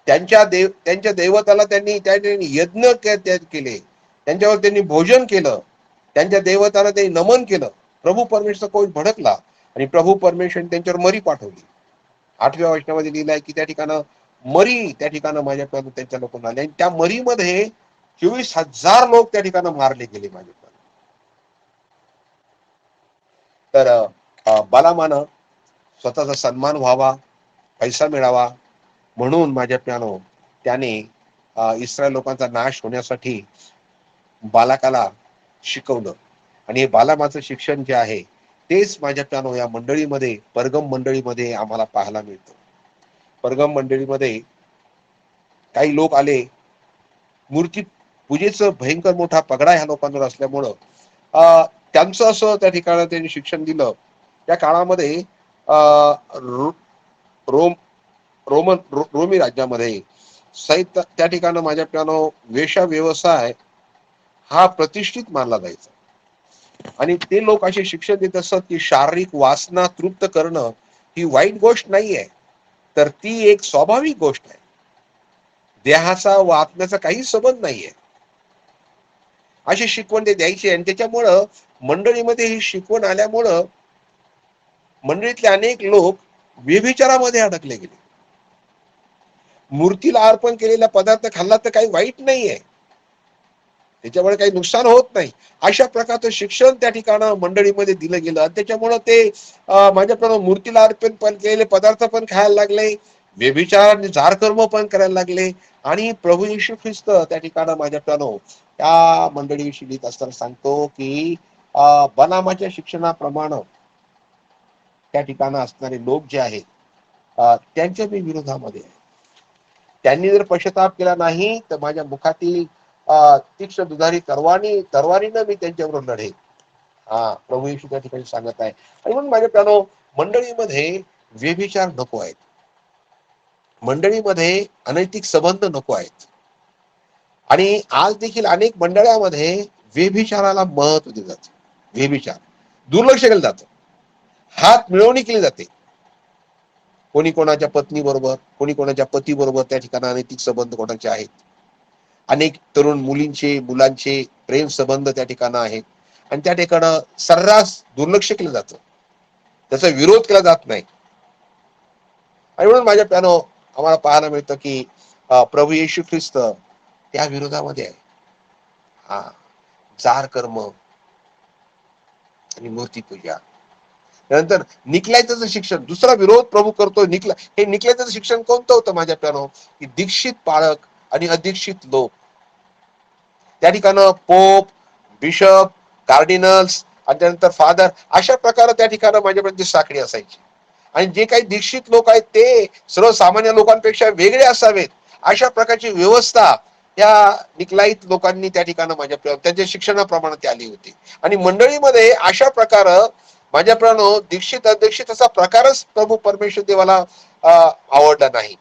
त्यांच्या दैवताला त्यांनी यज्ञ केले, त्यांच्यावर त्यांनी भोजन केलं, त्यांच्या दैवताला त्यांनी नमन केलं. प्रभू परमेश्वर कोण भडकला आणि प्रभू परमेश्वर त्यांच्यावर मरी पाठवली. 8व्या वचनामध्ये लिहिलं आहे की त्या ठिकाणं मरी, त्या ठिकाणं माझ्या त्यांच्या लोकांना आले आणि त्या मरीमध्ये 24,000 लोक त्या ठिकाणं मारले गेले माझ्या. तर बलामानं स्वतःचा सन्मान व्हावा, पैसा मिळावा म्हणून माझ्या प्यानो त्याने इस्रायल लोकांचा नाश होण्यासाठी बालाकाला शिकवलं. आणि हे बालामाचं शिक्षण जे आहे तेच माझ्या प्यानो या मंडळीमध्ये, परगम मंडळीमध्ये आम्हाला पाहायला मिळतं. परगम मंडळीमध्ये काही लोक आले, मूर्ती पूजेचं भयंकर मोठा पगडा ह्या लोकांवर असल्यामुळं त्यांचं असं त्या ठिकाणी त्यांनी शिक्षण दिलं. त्या काळामध्ये रोमी राज्यामध्ये त्या ठिकाणी माझ्या प्यानो वेश्या व्यवसाय हा प्रतिष्ठित मानला जायचा. आणि ते लोक असे शिक्षण देत असत की शारीरिक वासना तृप्त करणं ही वाईट गोष्ट नाहीये, तर ती एक स्वाभाविक गोष्ट आहे. देहाचा व आत्म्याचा काही संबंध नाहीये, अशी शिकवण ते द्यायची. आणि त्याच्यामुळं मंडळीमध्ये ही शिकवण आल्यामुळं मंडळीतले अनेक लोक व्यभिचारामध्ये अडकले गेले. मूर्तीला अर्पण केलेला पदार्थ खाल्ला तर काही वाईट नाहीये, त्याच्यामुळे काही नुकसान होत नाही, अशा प्रकारचं शिक्षण त्या ठिकाणी मंडळीमध्ये दिलं गेलं. आणि त्याच्यामुळं ते माझ्याप्रमाणे मूर्तीला अर्पण पण केलेले पदार्थ पण खायला लागले, व्यभिचार आणि जारकर्म पण करायला लागले. आणि प्रभू येशू ख्रिस्त त्या ठिकाणी माझ्याप्रमाणे त्या मंडळीविषयी लिहित असताना सांगतो की बनामाच्या शिक्षणाप्रमाणे त्या ठिकाणी असणारे लोक जे आहेत त्यांच्या मी विरोधामध्ये आहे. त्यांनी जर पश्चाताप केला नाही तर माझ्या मुखातील तीक्ष्ण दुधारी तरवारीनं मी त्यांच्याबरोबर लढेल. प्रभू येशू त्या ठिकाणी सांगत आहे. आणि म्हणून माझ्या प्यानो मंडळीमध्ये व्यभिचार नको आहेत, मंडळीमध्ये अनैतिक संबंध नको आहेत. आणि आज देखील अनेक मंडळामध्ये व्यभिचाराला महत्व दिलं जातं, व्यभिचार दुर्लक्ष केलं जातं, हात मिळवणी केली जाते. कोणी कोणाच्या पत्नी बरोबर, कोणी कोणाच्या पती बरोबर त्या ठिकाणी अनैतिक संबंध कोणाचे आहेत. अनेक तरुण मुलांचे प्रेम संबंध त्या ठिकाणी आहेत. आणि त्या ठिकाणी सर्रास दुर्लक्ष केलं जातं, त्याचा विरोध केला जात नाही. आणि म्हणून माझ्या प्यानो आम्हाला पाहायला मिळतं की प्रभू येशू ख्रिस्त त्या विरोधामध्ये आहे. हा, जार कर्म आणि मूर्तीपूजा. नंतर निकलायचं शिक्षण, दुसरा विरोध प्रभू करतो. हे निकलायचं शिक्षण कोणतं होतं माझ्या प्यानो? की दीक्षित पाळक आणि अदीक्षित लोक, त्या ठिकाणं पोप, बिशप, कार्डिनल्स आणि त्यानंतर फादर, अशा प्रकारे त्या ठिकाणी माझ्यापर्यंत साखळी असायची. आणि जे काही दीक्षित लोक आहेत ते सर्वसामान्य लोकांपेक्षा वेगळे असावेत, अशा प्रकारची व्यवस्था या निकलाईत लोकांनी त्या ठिकाणी त्यांच्या शिक्षणाप्रमाणे ते आली होती. आणि मंडळीमध्ये अशा प्रकार माझ्या प्राणो दीक्षित अध्यक्षित असा प्रकारच प्रभू परमेश्वर देवाला आवडला नाही.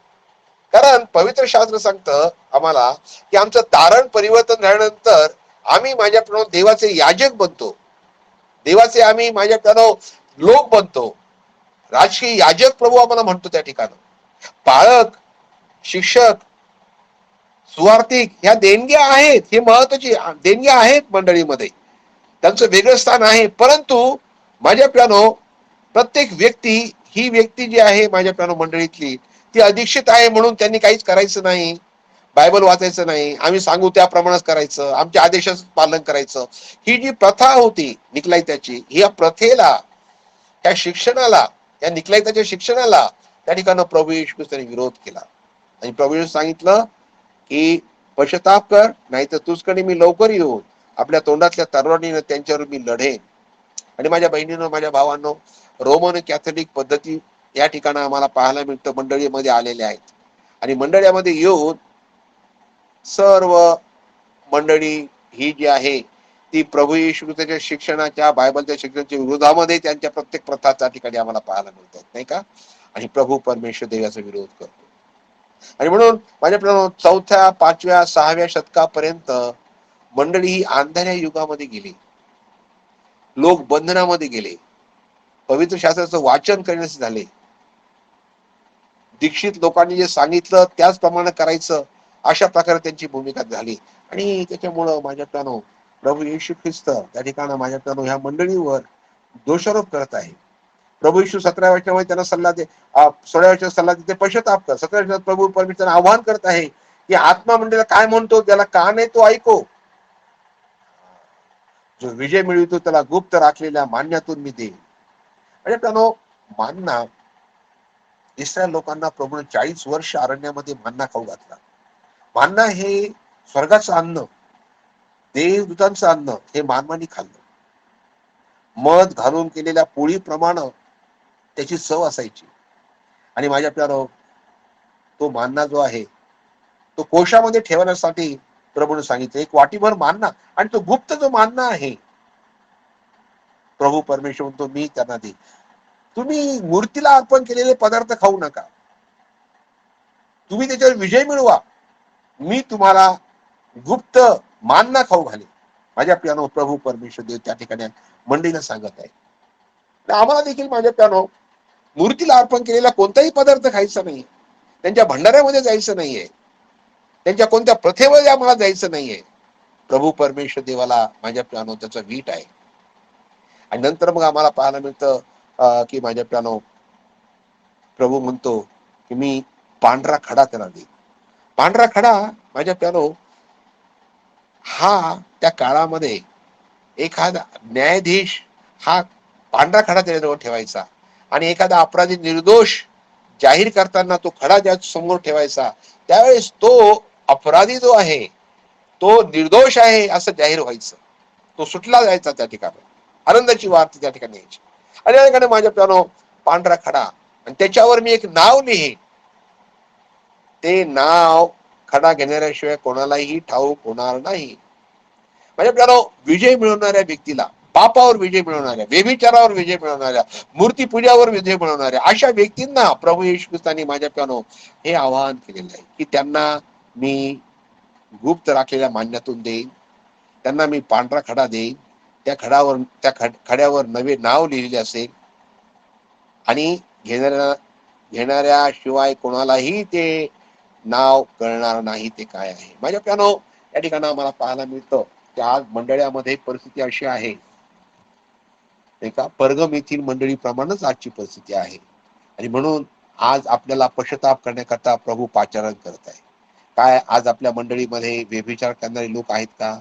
कारण पवित्र शास्त्र सांगतं आम्हाला की आमचं तारण परिवर्तन झाल्यानंतर आम्ही माझ्या प्रणव देवाचे याजक बनतो, देवाचे आम्ही माझ्या प्रणव लोक बनतो, राजकीय याजक प्रभू आम्हाला म्हणतो. त्या ठिकाणी पाळक, शिक्षक, सुवार्थिक ह्या देणग्या आहेत, हे महत्वाची देणग्या आहेत मंडळीमध्ये, त्यांचं वेगळं स्थान आहे. परंतु माझ्या प्यानो प्रत्येक व्यक्ती, ही व्यक्ती जी आहे माझ्या प्यानो मंडळीतली, ती अधीक्षित आहे म्हणून त्यांनी काहीच करायचं नाही, बायबल वाचायचं नाही, आम्ही सांगू त्याप्रमाणेच करायचं, आमच्या आदेशाचं पालन करायचं, ही जी प्रथा होती निकलाईत्याची, ह्या प्रथेला, त्या शिक्षणाला, या निकलाईत्याच्या शिक्षणाला त्या ठिकाणी प्रभू येशू ख्रिस्ताने विरोध केला. आणि प्रभू येशू सांगितलं की पश्चाताप कर, नाही तर तुझकडे मी लवकर येऊन आपल्या तोंडातल्या तलवारीनं त्यांच्यावर मी लढेन. आणि माझ्या बहिणीनं, माझ्या भावांनो, रोमन कॅथोलिक पद्धती या ठिकाणी आम्हाला पाहायला मिळतं मंडळीमध्ये आलेल्या आहेत. आणि मंडळामध्ये येऊन सर्व मंडळी ही जी आहे ती प्रभू येशू ख्रिस्ताच्या शिक्षणाच्या, बायबलच्या शिक्षणाच्या विरोधामध्ये त्यांच्या प्रत्येक प्रथा त्या ठिकाणी आम्हाला पाहायला मिळतात, नाही का? आणि प्रभू परमेश्वर देवाचा विरोध करतो. आणि म्हणून माझ्या चौथ्या, पाचव्या, सहाव्या शतकापर्यंत मंडळी ही अंधाऱ्या युगामध्ये गेली, लोक बंधनामध्ये गेले, पवित्र शास्त्राचं वाचन करण्यास झाले, दीक्षित लोकांनी जे सांगितलं त्याचप्रमाणे करायचं, अशा प्रकारे त्यांची भूमिका झाली. आणि त्याच्यामुळं माझ्या प्यानो प्रभू येशू ख्रिस्त त्या ठिकाणी माझ्या प्यानो ह्या मंडळीवर दोषारोप करत आहे. प्रभू येशू 17व्या वर्षामध्ये त्यांना सल्ला 16व्या वर्षात सल्ला देते, पश्चाताप कर. 17व्या वर्षात प्रभू परमेश्वर आवाहन करत आहे की आत्मा मंडळीला काय म्हणतो, त्याला कान आहे तो ऐको. जो विजय मिळवितो त्याला गुप्त राखलेल्या मान्यातून मी देईन. म्हणजे त्यानो मान्ना, इस्रायल लोकांना प्रभू 40 वर्ष अरण्यामध्ये मान्ना खाऊ घातला. मान्ना हे स्वर्गाचं अन्न, देवदूतांचं अन्न, हे मानवानी खाल्लं. मध घालून केलेल्या पोळीप्रमाणे त्याची चव असायची. आणि माझ्या प्यारो तो मान्ना जो आहे तो कोशामध्ये ठेवण्यासाठी प्रभूने सांगितलं, एक वाटीभर मान्ना. आणि तो गुप्त जो मान्ना आहे, प्रभू परमेश्वर म्हणतो मी त्यांना देईन. तुम्ही मूर्तीला अर्पण केलेले पदार्थ खाऊ नका, तुम्ही त्याच्यावर विजय मिळवा, मी तुम्हाला गुप्त मान्ना खाऊ घाले. माझ्या प्यानो प्रभू परमेश्वर देव त्या ठिकाणी मंडळीला सांगत आहे. आम्हाला देखील माझ्या प्यानो मूर्तीला अर्पण केलेला कोणताही पदार्थ खायचा नाही, त्यांच्या भंडाऱ्यामध्ये जायचं नाहीये, त्यांच्या कोणत्या प्रथेमध्ये आम्हाला जायचं नाहीये. प्रभू परमेश्वर देवाला माझ्या प्यानो त्याचा वीट आहे. आणि नंतर मग आम्हाला पाहायला मिळतं की माझ्या प्यानो प्रभू म्हणतो की मी पांढरा खडा त्याला देईन. पांढरा खडा माझ्या प्यानो हा त्या काळामध्ये एखादा न्यायाधीश हा पांढरा खडा त्याच्याजवळ ठेवायचा, आणि एखादा अपराधी निर्दोष जाहीर करताना तो खडा ज्या समोर ठेवायचा, त्यावेळेस तो अपराधी जो आहे तो निर्दोष आहे असं जाहीर व्हायचं, तो सुटला जायचा त्या ठिकाणी, आनंदाची वार्ता त्या ठिकाणी यायची. आणि या ठिकाणी माझ्या प्यानो पांढरा खडा, आणि त्याच्यावर मी एक नाव लिहीन, ते नाव खडा घेणाऱ्याशिवाय कोणालाही ठाऊक होणार नाही. म्हणजे प्यानो विजय मिळवणाऱ्या व्यक्तीला, पापावर विजय मिळवणाऱ्या, व्यभिचारावर विजय मिळवणाऱ्या, मूर्ती पूजावर विजय मिळवणाऱ्या अशा व्यक्तींना प्रभू येशू ख्रिस्तांनी माझ्या प्यानो हे आवाहन केलेलं आहे की त्यांना मी गुप्त राखलेल्या मान्यातून देईन, त्यांना मी पांढरा खडा देईन, त्या खड्यावर नवे नाव लिहिलेले असेल, आणि घेणाऱ्या शिवाय कोणालाही ते नाव कळणार नाही ते काय आहे. माझ्या प्यानो या ठिकाणी आम्हाला पाहायला मिळतं की आज मंडळामध्ये परिस्थिती अशी आहे, एका परगम येथील मंडळीप्रमाणेच आजची परिस्थिती आहे. आणि म्हणून आज आपल्याला पश्चाताप करण्याकरता प्रभू पाचारण करत आहे. काय आज आपल्या मंडळीमध्ये व्यभिचार करणारे लोक आहेत का?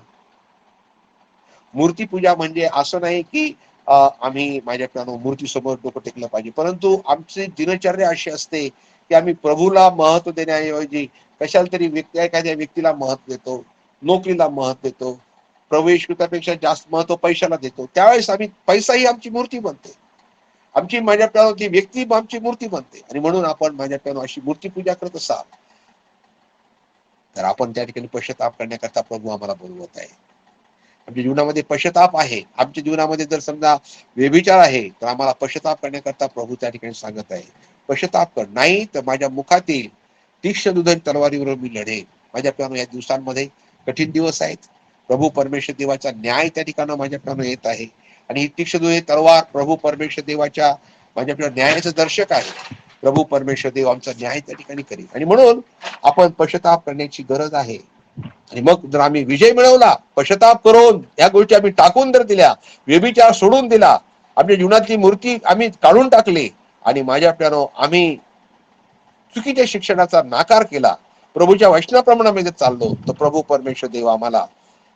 मूर्तीपूजा म्हणजे असं नाही की आम्ही माझ्या मूर्तीसमोर डोकं टेकलं पाहिजे, परंतु आमची दिनचर्या अशी असते की आम्ही प्रभूला महत्व देण्याऐवजी कशाला तरी एखाद्या व्यक्तीला महत्व देतो, नोकरीला महत्व देतो, प्रवेशपेक्षा जास्त महत्व पैशाला देतो. त्यावेळेस आम्ही पैसा ही आमची मूर्ती बनते, आमची माझ्या ती व्यक्ती आमची मूर्ती बनते. आणि म्हणून आपण माझ्या अशी मूर्तीपूजा करत असाल तर आपण त्या ठिकाणी पश्चाताप करण्याकरता प्रभू आम्हाला बोलवत आहे. आमच्या जीवनामध्ये पश्चाताप आहे, आमच्या जीवनामध्ये जर समजा व्यभिचार आहे तर आम्हाला पश्चाताप करण्याकरता प्रभू त्या ठिकाणी सांगत आहे, पश्चाताप कर, नाही तर माझ्या मुखातील तीक्ष्ण दुधारी तलवारीवर मी लढेन. माझ्या प्यानो या दिवसांमध्ये कठीण दिवस आहेत. प्रभू परमेश्वर देवाचा न्याय त्या ठिकाणी माझ्या प्यानो येत आहे. आणि ही तीक्ष्ण दुधारी तलवार प्रभू परमेश्वर देवाच्या माझ्या न्यायाचं दर्शक आहे. प्रभू परमेश्वर देव आमचा न्याय त्या ठिकाणी करेल. आणि म्हणून आपण पश्चाताप करण्याची गरज आहे. आणि मग जर आम्ही विजय मिळवला, पश्चाताप करून या गोष्टी आम्ही टाकून जर दिल्या, व्यभिचार सोडून दिला, आपल्या जीवनातली मूर्ती आम्ही काढून टाकली आणि माझ्या प्यानो आम्ही चुकीच्या शिक्षणाचा नाकार केला, प्रभूच्या वचनाप्रमाणे चाललो, तर प्रभू परमेश्वर देव आम्हाला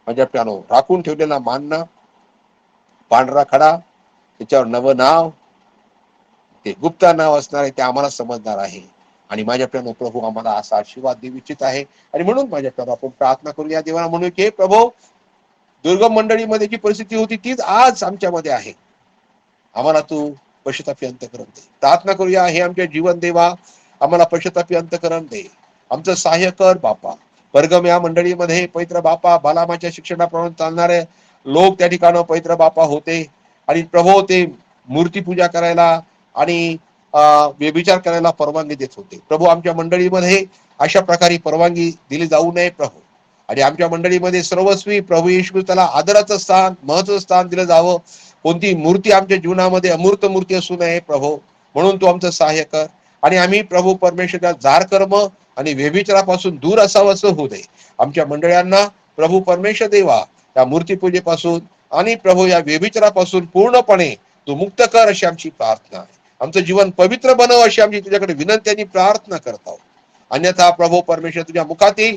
माझ्या प्यानो राखून ठेवलेला मानना पांढरा खडा, त्याच्यावर नवं नाव, ते गुप्त नाव असणार आहे, ते आम्हाला समजणार आहे. आणि माझ्या प्यानो प्रभू आम्हाला असा आशीर्वाद देऊ इच्छित आहे. आणि म्हणून माझ्या प्यानो आपण प्रार्थना करूया देवाला, म्हणून की प्रभू दुर्गम मंडळीमध्ये जी परिस्थिती होती तीच आज आमच्यामध्ये आहे, आम्हाला तू पश्चातापी अंतःकरण दे. प्रार्थना करूया, हे आमच्या जीवन देवा आम्हाला पश्चातापी अंतःकरण दे, आमचं सहाय्य कर बापा. परगम या मंडळीमध्ये पवित्र बापा बालामाच्या शिक्षणाप्रमाणे चालणारे लोक त्या ठिकाणी पवित्र बापा होते. आणि प्रभू ते मूर्तीपूजा करायला आणि व्यभिचार करायला परवानगी देत होते. प्रभू आमच्या मंडळीमध्ये अशा प्रकारे परवानगी दिली जाऊ नये प्रभू. आणि आमच्या मंडळीमध्ये सर्वस्वी प्रभू येशू त्याला आदराचं स्थान, महत्वाचं स्थान दिलं जावं. कोणती मूर्ती आमच्या जीवनामध्ये अमूर्त मूर्ती असू नये प्रभू. म्हणून तू आमचं सहाय्य कर. आणि आम्ही प्रभू परमेश्वराच्या जार कर्म आणि व्यभिचारापासून दूर असावं असं होऊ दे. आमच्या मंडळांना प्रभू परमेश्वर देवा त्या मूर्तीपूजेपासून आणि प्रभू या व्यभिचारापासून पूर्णपणे तू मुक्त कर अशी आमची प्रार्थना आहे. आमचं जीवन पवित्र बनव अशी आमची तुझ्याकडे विनंती आणि प्रार्थना करत आहोत. अन्यथा प्रभू परमेश्वर तुझ्या मुखातील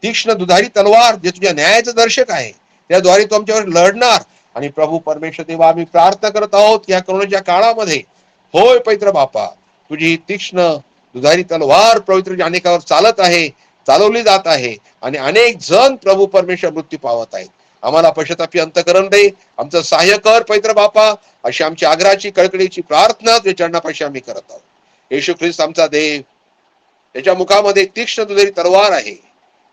तीक्ष्ण दुधारी तलवार जे तुझ्या न्यायाचं दर्शक आहे त्याद्वारे तू आमच्यावर लढणार. आणि प्रभू परमेश्वर देवा आम्ही प्रार्थना करत आहोत या करोनाच्या काळामध्ये, होय पवित्र बापा, तुझी तीक्ष्ण दुधारी तलवार पवित्र अनेकावर चालत आहे, चालवली जात आहे. आणि अनेक जण प्रभू परमेश्वर मृत्यू पावत आहेत. आम्हाला पश्चातापी अंतःकरण दे, आमचं सहाय्य कर पवित्र बापा, अशी आमची आग्रहाची कळकळीची प्रार्थना तुझ्या चरणापाशी आम्ही करत आहोत. येशू ख्रिस्त आमचा देव, त्याच्या मुखामध्ये तीक्ष्ण दुधारी तलवार आहे,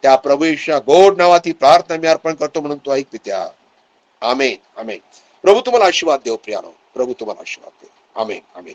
त्या प्रभू येशूच्या गोड नावाची प्रार्थना मी अर्पण करतो, म्हणून तू ऐक पित्या. आमेन आमेन. प्रभू तुम्हाला आशीर्वाद देव प्रियानो, प्रभू तुम्हाला आशीर्वाद देव. आमेन आमेन.